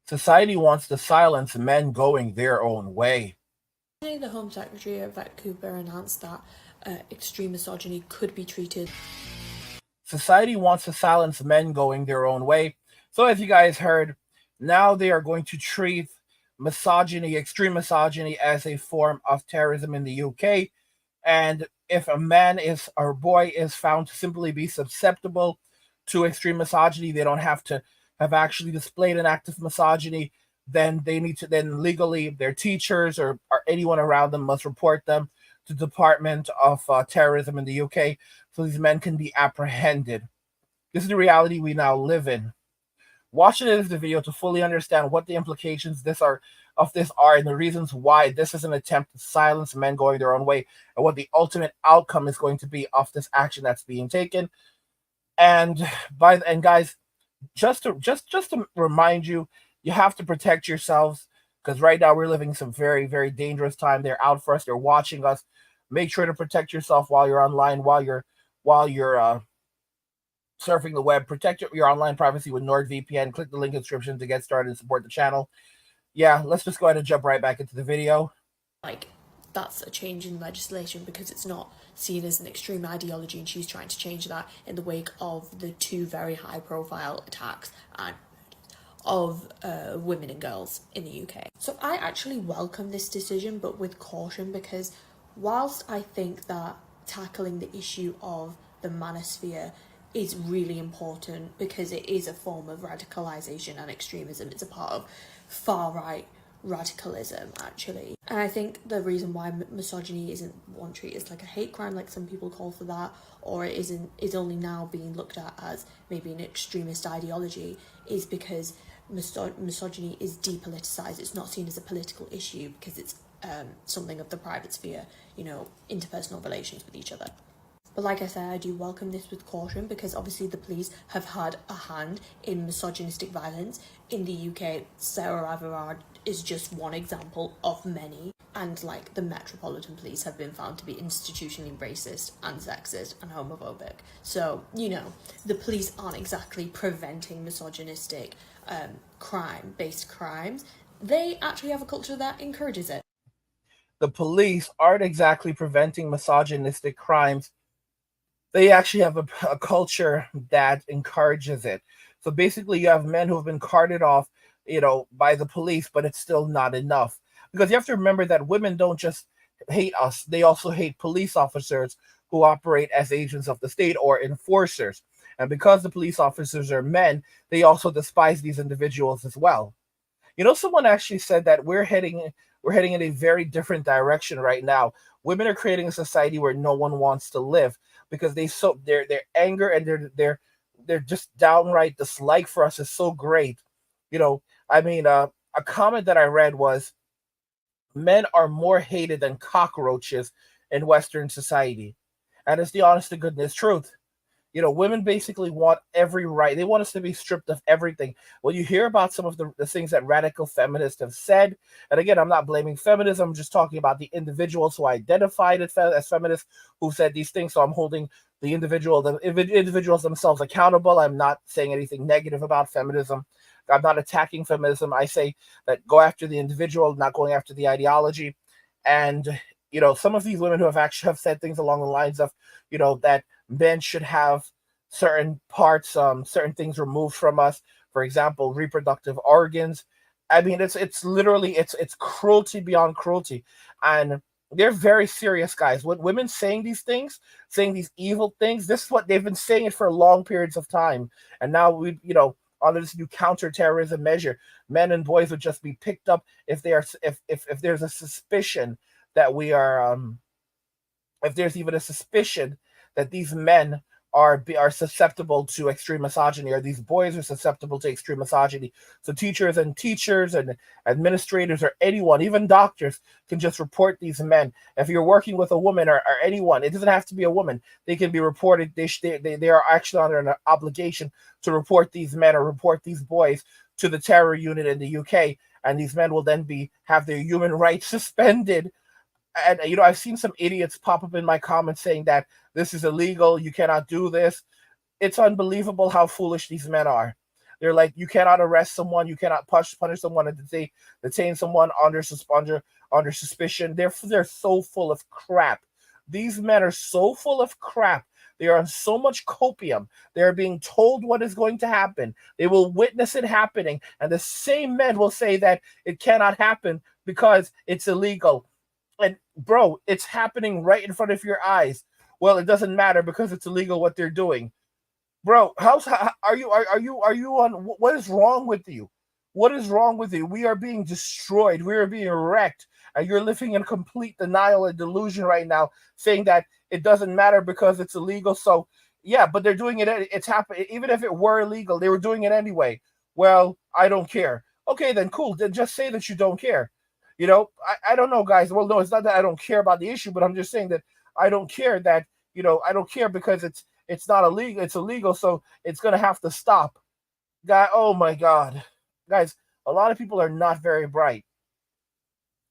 Society wants to silence men going their own way. The Home Secretary Yvette Cooper announced that extreme misogyny could be treated. Society wants to silence men going their own way. So, as you guys heard, now they are going to treat misogyny, extreme misogyny, as a form of terrorism in the UK. And if a man is or boy is found to simply be susceptible to extreme misogyny, they don't have to have actually displayed an act of misogyny. Then they need to then legally their teachers or anyone around them must report them to the Department of Terrorism in the UK, so these men can be apprehended. This is the reality we now live in. Watch the video to fully understand what the implications this are and the reasons why this is an attempt to silence men going their own way and what the ultimate outcome is going to be of this action that's being taken. And guys, just to remind you, you have to protect yourselves because right now we're living some very, very dangerous time. They're out for us. They're watching us. Make sure to protect yourself while you're online, while you're surfing the web. Protect your online privacy with NordVPN. Click the link in the description to get started and support the channel. Yeah, let's just go ahead and jump right back into the video. Like, that's a change in legislation because it's not seen as an extreme ideology, and she's trying to change that in the wake of the two very high profile attacks and of women and girls in the UK. So I actually welcome this decision, but with caution, because whilst I think that tackling the issue of the Manosphere is really important because it is a form of radicalisation and extremism, it's a part of far-right radicalism actually, and I think the reason why misogyny isn't one treated as like a hate crime like some people call for that, or it is only now being looked at as maybe an extremist ideology, is because misogyny is depoliticized. It's not seen as a political issue because it's something of the private sphere, interpersonal relations with each other. But like I said, I do welcome this with caution because obviously the police have had a hand in misogynistic violence in the UK. Sarah Everard is just one example of many. And like the Metropolitan Police have been found to be institutionally racist and sexist and homophobic. So, the police aren't exactly preventing misogynistic crime-based crimes. They actually have a culture that encourages it. The police aren't exactly preventing misogynistic crimes. They actually have a culture that encourages it. So basically, you have men who have been carted off, by the police, but it's still not enough. Because you have to remember that women don't just hate us, they also hate police officers who operate as agents of the state or enforcers. And because the police officers are men, they also despise these individuals as well. Someone actually said that we're heading in a very different direction right now. Women are creating a society where no one wants to live because their anger and their just downright dislike for us is so great. A comment that I read was, men are more hated than cockroaches in Western society, and it's the honest to goodness truth. Women basically want every right. They want us to be stripped of everything. When you hear about some of the things that radical feminists have said, and again, I'm not blaming feminism, I'm just talking about the individuals who identified as feminists who said these things. So I'm holding the individuals themselves accountable. I'm not saying anything negative about feminism. I'm not attacking feminism. I say that go after the individual, not going after the ideology. And some of these women who have said things along the lines of, that men should have certain parts, certain things removed from us. For example, reproductive organs. I mean, it's literally it's cruelty beyond cruelty, and they're very serious, guys. When women saying these things, saying these evil things, this is what they've been saying it for long periods of time, and now under this new counterterrorism measure, men and boys would just be picked up if they are if there's a suspicion that we are if there's even a suspicion that these men are susceptible to extreme misogyny, or these boys are susceptible to extreme misogyny. So teachers and administrators or anyone, even doctors, can just report these men. If you're working with a woman or anyone, it doesn't have to be a woman. They can be reported. They are actually under an obligation to report these men or report these boys to the terror unit in the UK, and these men will then have their human rights suspended. And I've seen some idiots pop up in my comments saying that this is illegal, you cannot do this. It's unbelievable how foolish these men are. They're like, you cannot arrest someone, you cannot punish someone, and detain someone under suspicion. They're so full of crap. These men are so full of crap. They are on so much copium. They are being told what is going to happen. They will witness it happening, and the same men will say that it cannot happen because it's illegal. And bro, it's happening right in front of your eyes. Well, it doesn't matter because it's illegal what they're doing. Bro, how are you on? What is wrong with you? What is wrong with you? We are being destroyed. We are being wrecked, and you're living in complete denial and delusion right now, saying that it doesn't matter because it's illegal. So yeah, but they're doing it. It's happening. Even if it were illegal, they were doing it anyway. Well, I don't care. Okay, then cool. Then just say that you don't care. I don't know, guys. Well, no, it's not that I don't care about the issue, but I'm just saying that I don't care that I don't care because it's not illegal. It's illegal, so it's gonna have to stop. Guy, oh my God, guys, a lot of people are not very bright.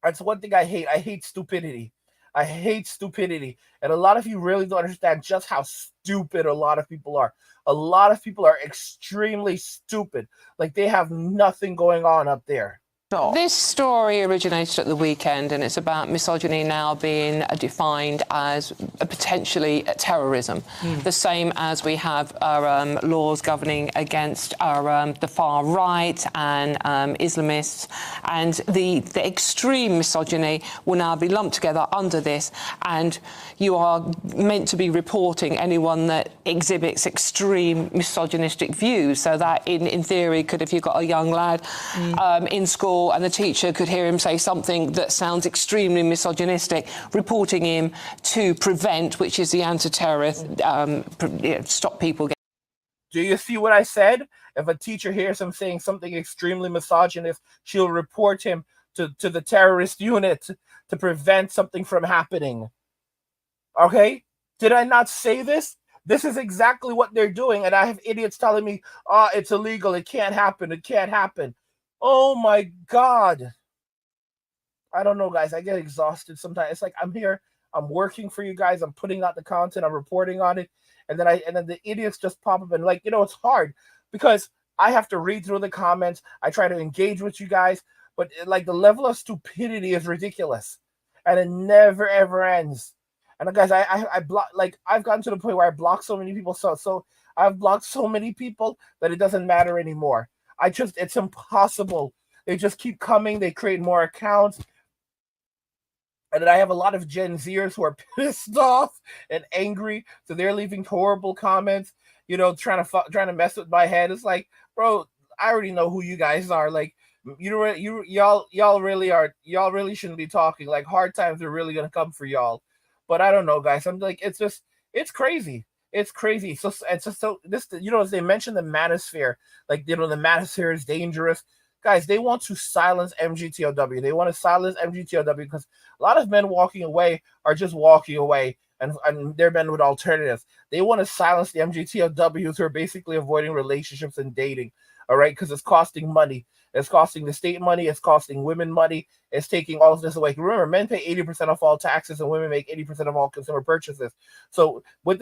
That's one thing I hate. I hate stupidity. I hate stupidity, and a lot of you really don't understand just how stupid a lot of people are. A lot of people are extremely stupid, like they have nothing going on up there. This story originated at the weekend, and it's about misogyny now being defined as potentially terrorism, the same as we have our laws governing against our the far right and Islamists, and the extreme misogyny will now be lumped together under this, and you are meant to be reporting anyone that exhibits extreme misogynistic views, so that in theory could, if you've got a young lad in school and the teacher could hear him say something that sounds extremely misogynistic, reporting him to PREVENT, which is the anti-terrorist, stop people getting... Do you see what I said? If a teacher hears him saying something extremely misogynist, she'll report him to the terrorist unit to prevent something from happening. Okay? Did I not say this? This is exactly what they're doing, and I have idiots telling me, it's illegal, it can't happen, it can't happen. Oh my God. I don't know, guys. I get exhausted sometimes. It's like I'm here, I'm working for you guys, I'm putting out the content, I'm reporting on it, and then the idiots just pop up and it's hard because I have to read through the comments. I try to engage with you guys, but the level of stupidity is ridiculous, and it never ever ends. And guys, I block, I've gotten to the point where I block so many people, so I've blocked so many people that it doesn't matter anymore. It's impossible. They just keep coming. They create more accounts. And then I have a lot of Gen Zers who are pissed off and angry. So they're leaving horrible comments, trying to mess with my head. It's like, bro, I already know who you guys are. Y'all really shouldn't be talking. Hard times are really going to come for y'all. But I don't know, guys. I'm like, it's crazy. It's crazy. So it's just this, as they mentioned the Manosphere, the Manosphere is dangerous. Guys, they want to silence MGTOW. They want to silence MGTOW because a lot of men walking away are just walking away, and they're men with alternatives. They want to silence the MGTOWs who are basically avoiding relationships and dating. All right, because it's costing money. It's costing the state money. It's costing women money. It's taking all of this away. Remember, men pay 80% of all taxes, and women make 80% of all consumer purchases. So with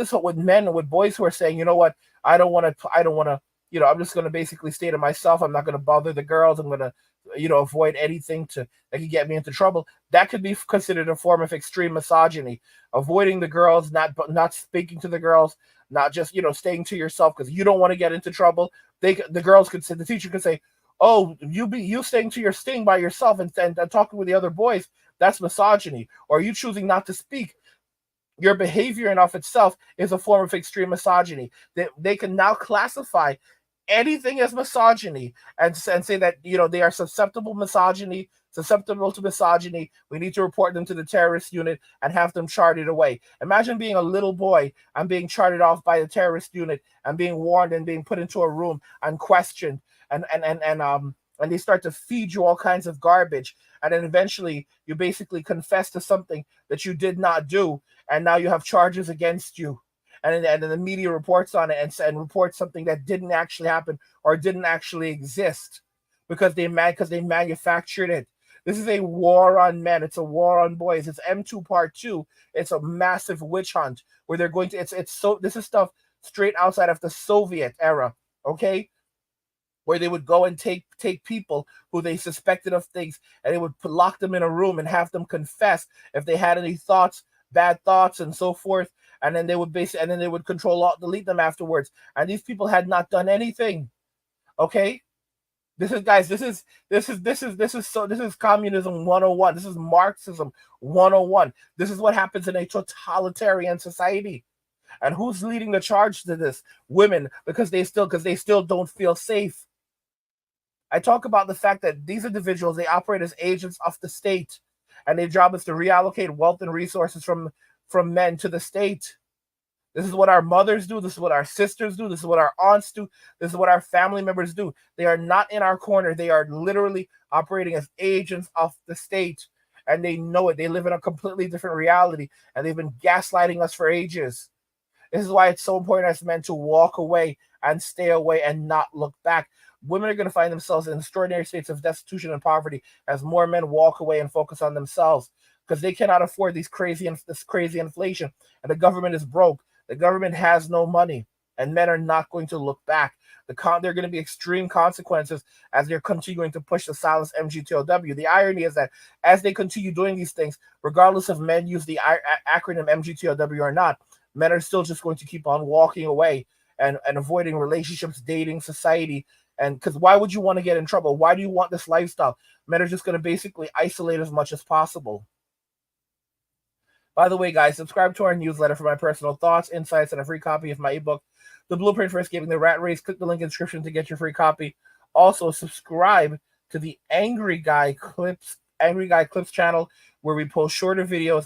boys who are saying, you know what, I don't want to, I'm just going to basically stay to myself. I'm not going to bother the girls. I'm going to, avoid anything that could get me into trouble. That could be considered a form of extreme misogyny. Avoiding the girls, not speaking to the girls, not just, staying to yourself because you don't want to get into trouble. The teacher could say, oh, you staying by yourself and talking with the other boys, that's misogyny. Or you choosing not to speak. Your behavior in of itself is a form of extreme misogyny. They can now classify anything as misogyny and say that they are susceptible to misogyny. We need to report them to the terrorist unit and have them charted away. Imagine being a little boy and being charted off by the terrorist unit and being warned and being put into a room and questioned and they start to feed you all kinds of garbage, and then eventually you basically confess to something that you did not do, and now you have charges against you. And then the media reports on it and reports something that didn't actually happen or didn't actually exist because they manufactured it. This is a war on men. It's a war on boys. It's M2 Part 2. It's a massive witch hunt where they're going to. This is stuff straight outside of the Soviet era. Okay, where they would go and take people who they suspected of things, and they would lock them in a room and have them confess if they had any thoughts, bad thoughts, and so forth. And then they would control alt delete them afterwards. And these people had not done anything. Okay? This is communism 101. This is Marxism 101. This is what happens in a totalitarian society. And who's leading the charge to this? Women, because they still don't feel safe. I talk about the fact that these individuals, they operate as agents of the state, and their job is to reallocate wealth and resources from men to the state. This is what our mothers do. This is what our sisters do. This is what our aunts do. This is what our family members do. They are not in our corner. They are literally operating as agents of the state, and they know it. They live in a completely different reality, and they've been gaslighting us for ages. This is why it's so important as men to walk away and stay away and not look back. Women are going to find themselves in extraordinary states of destitution and poverty as more men walk away and focus on themselves, because they cannot afford this crazy inflation, and the government is broke. The government has no money, and men are not going to look back. There are going to be extreme consequences as they're continuing to push the silence MGTOW. The irony is that as they continue doing these things, regardless of men use the acronym MGTOW or not, men are still just going to keep on walking away and avoiding relationships, dating, society. And because why would you want to get in trouble? Why do you want this lifestyle? Men are just going to basically isolate as much as possible. By the way, guys, subscribe to our newsletter for my personal thoughts, insights, and a free copy of my ebook, The Blueprint for Escaping the Rat Race. Click the link in the description to get your free copy. Also, subscribe to the Angry Guy Clips channel, where we post shorter videos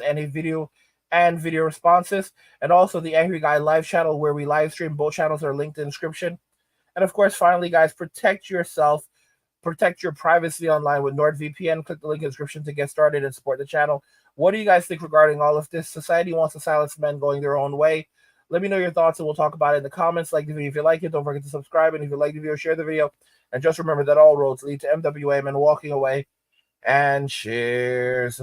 and video responses, and also the Angry Guy Live channel, where we live stream. Both channels are linked in the description. And of course, finally, guys, protect yourself. Protect your privacy online with NordVPN. Click the link in the description to get started and support the channel. What do you guys think regarding all of this? Society wants to silence men going their own way. Let me know your thoughts, and we'll talk about it in the comments. Like the video if you like it. Don't forget to subscribe. And if you like the video, share the video. And just remember that all roads lead to MWA, men walking away. And cheers.